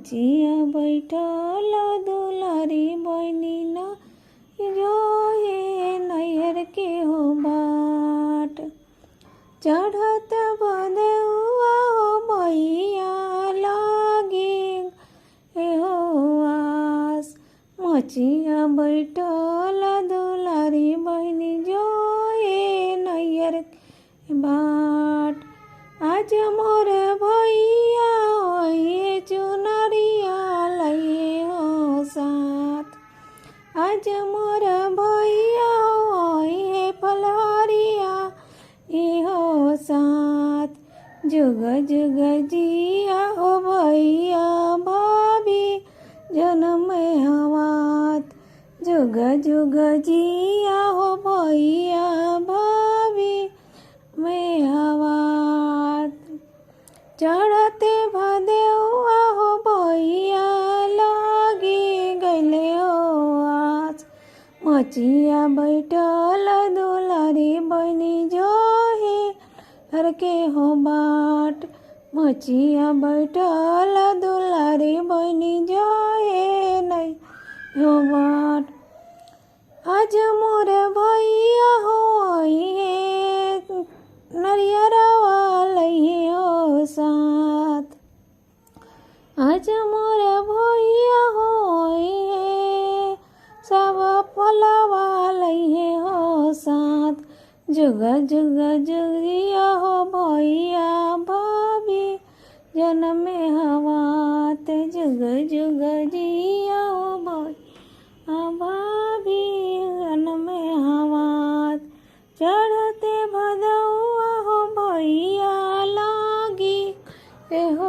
मचिया बैठल दुलारी बहनी न जो हे नैहर के हो बाट। चढ़त बदेउआ हो भैया लागी हे हो आस। मचिया बैठल दुलारी बहनी जो हे नैहर के बाट। आज मोर भैया होइए चुनरिया लइए हो साथ। आज मोर भैया होइए फलहरिया ए हो साथ। जुग जुग जिया हो भैया भाभी जन्म हवात। जुग जुग जिया हो भैया भाभी में हवात। चढ़ते भदेउआ हो भैया लागी गैले हो आस। मचिया बैठल दुलारी बहनी जो हे घर के हो बाट। मचिया बैठल दुलारी बहनी जो हे नहीं हो बाट। आज मोर भैया होइए नरियरवा लइहे हो साथ। आज मोर भैया होइए सब फलवा लइहे हो साथ। जुग जुग जुगिया हो भैया भाभी जन्म हवात। जुग जुग जिया हो भैया भाभी जन्म हवात। चढ़ते भदौआ हो भैया लागी ए हो